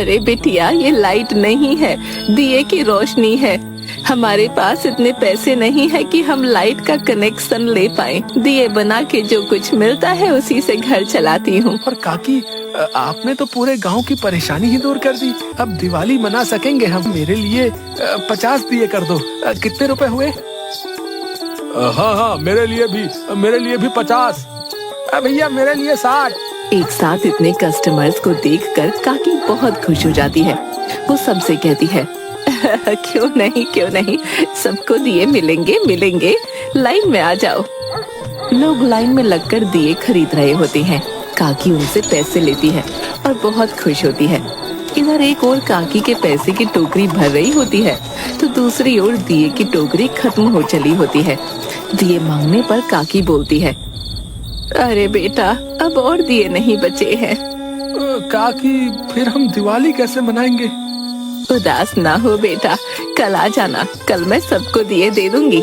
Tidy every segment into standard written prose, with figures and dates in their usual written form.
अरे बिटिया, ये लाइट नहीं है, दिए की रोशनी है। हमारे पास इतने पैसे नहीं है कि हम लाइट का कनेक्शन ले पाए। दिए बना के जो कुछ मिलता है उसी से घर चलाती हूँ। और काकी, आपने तो पूरे गांव की परेशानी ही दूर कर दी। अब दिवाली मना सकेंगे हम। मेरे लिए 50 दिए कर दो। कितने रुपए हुए? हाँ, मेरे लिए भी 50। भैया मेरे लिए 60। एक साथ इतने कस्टमर्स को देखकर काकी बहुत खुश हो जाती है। वो सबसे कहती है, क्यों नहीं, सबको दिए मिलेंगे, लाइन में आ जाओ। लोग लाइन में लगकर दिए खरीद रहे होते हैं। काकी उनसे पैसे लेती है और बहुत खुश होती है। इधर एक ओर काकी के पैसे की टोकरी भर रही होती है, तो दूसरी ओर दिए की टोकरी खत्म हो चली होती है। दिए मांगने पर काकी बोलती है, अरे बेटा, अब और दिए नहीं बचे हैं। काकी, फिर हम दिवाली कैसे मनाएंगे? उदास ना हो बेटा, कल आ जाना, कल मैं सबको दिए दे दूंगी।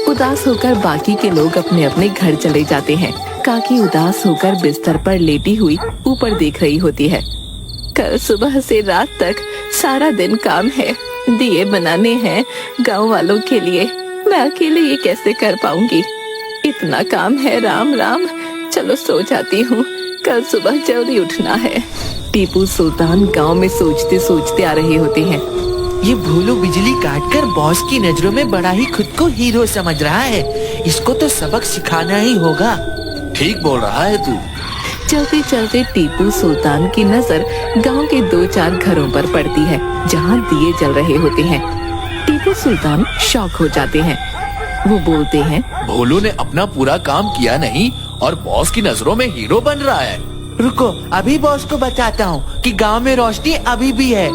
उदास होकर बाकी के लोग अपने अपने घर चले जाते हैं। काकी उदास होकर बिस्तर पर लेटी हुई ऊपर देख रही होती है। कल सुबह से रात तक सारा दिन काम है, दिए बनाने हैं गांव वालों के लिए। मैं अकेले ये कैसे कर पाऊंगी? इतना काम है। राम राम, चलो सो जाती हूँ, कल सुबह जल्दी उठना है। टीपू सुल्तान गांव में सोचते सोचते आ रहे होते हैं। ये भोलू बिजली काटकर बॉस की नजरों में बड़ा ही खुद को हीरो समझ रहा है। इसको तो सबक सिखाना ही होगा। ठीक बोल रहा है तू। चलते चलते टीपू सुल्तान की नजर गांव के 2-4 घरों पर पड़ती है, जहां दिए जल रहे होते हैं। टीपू सुल्तान शॉक हो जाते हैं। वो बोलते हैं, भोलू ने अपना पूरा काम किया नहीं और बॉस की नजरों में हीरो बन रहा है। रुको, अभी बॉस को बताता हूँ कि गांव में रोशनी अभी भी है।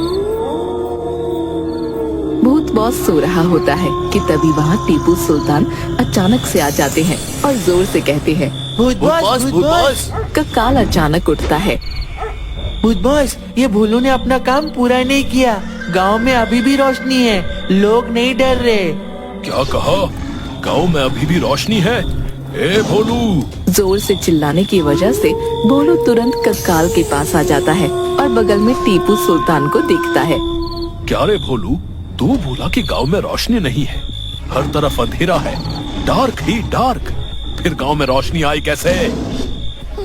भूत बॉस सो रहा होता है कि तभी वहाँ टीपू सुल्तान अचानक से आ जाते हैं और जोर से कहते हैं, भूत बॉस। का काल अचानक उठता है। भूत बॉस, ये भोलू ने अपना काम पूरा नहीं किया। गांव में अभी भी रोशनी है, लोग नहीं डर रहे। क्या कहा? गांव में अभी भी रोशनी है? ए भोलू! जोर से चिल्लाने की वजह से भोलू तुरंत कक्काल के पास आ जाता है और बगल में टीपू सुल्तान को देखता है। क्या रे भोलू, तू बोला कि गांव में रोशनी नहीं है, हर तरफ अंधेरा है, डार्क ही डार्क। फिर गांव में रोशनी आई कैसे?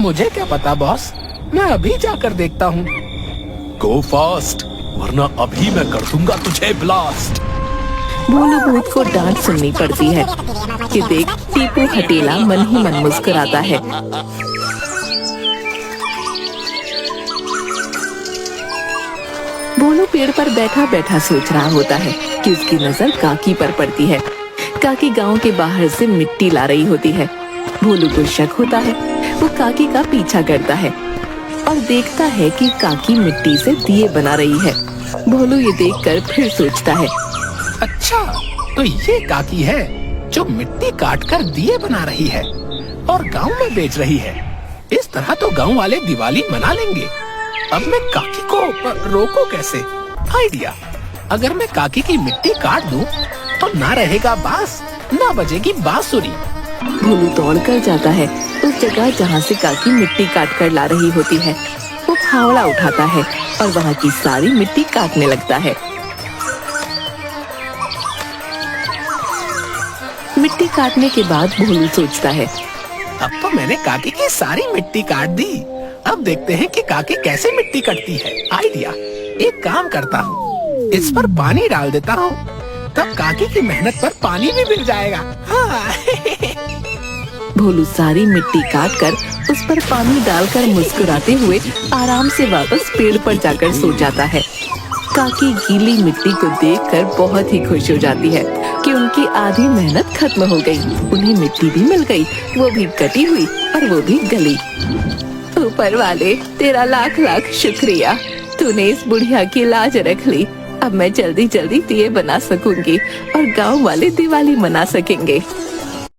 मुझे क्या पता बॉस, मैं अभी जाकर देखता हूँ। गो फास्ट, वरना अभी मैं कर दूंगा तुझे ब्लास्ट। भोलू भूत को डांट सुननी पड़ती है कि देख टीपू हटेला मन ही मन मुस्कुराता है। भोलू पेड़ पर बैठा बैठा सोच रहा होता है कि उसकी नजर काकी पर पड़ती है। काकी गांव के बाहर से मिट्टी ला रही होती है। भोलू को शक होता है। वो काकी का पीछा करता है और देखता है कि काकी मिट्टी से दिए बना रही है। भोलू ये देखकर फिर सोचता है, अच्छा, तो ये काकी है जो मिट्टी काटकर दिए बना रही है और गांव में बेच रही है। इस तरह तो गांव वाले दिवाली मना लेंगे। अब मैं काकी को रोको कैसे? आइडिया, अगर मैं काकी की मिट्टी काट दूं तो ना रहेगा बांस, ना बजेगी बांसुरी। भोलू दौड़ कर जाता है उस जगह जहाँ से काकी मिट्टी काट कर ला रही होती है। वो फावड़ा उठाता है और वहाँ की सारी मिट्टी काटने लगता है। मिट्टी काटने के बाद भोलू सोचता है, अब तो मैंने काकी की सारी मिट्टी काट दी। अब देखते हैं कि काकी कैसे मिट्टी कटती है। आइडिया, एक काम करता हूँ, इस पर पानी डाल देता हूँ, तब काकी की मेहनत पर पानी भी मिल जाएगा। हाँ। भोलू सारी मिट्टी काटकर उस पर पानी डालकर मुस्कुराते हुए आराम से वापस पेड़ पर जाकर सो जाता है। काकी गीली मिट्टी को देखकर बहुत ही खुश हो जाती है कि उनकी आधी मेहनत खत्म हो गई। उन्हें मिट्टी भी मिल गई, वो भी कटी हुई और वो भी गली। ऊपर वाले, तेरा लाख लाख शुक्रिया, तूने इस बुढ़िया की लाज रख ली। अब मैं जल्दी जल्दी दिए बना सकूंगी और गांव वाले दिवाली मना सकेंगे।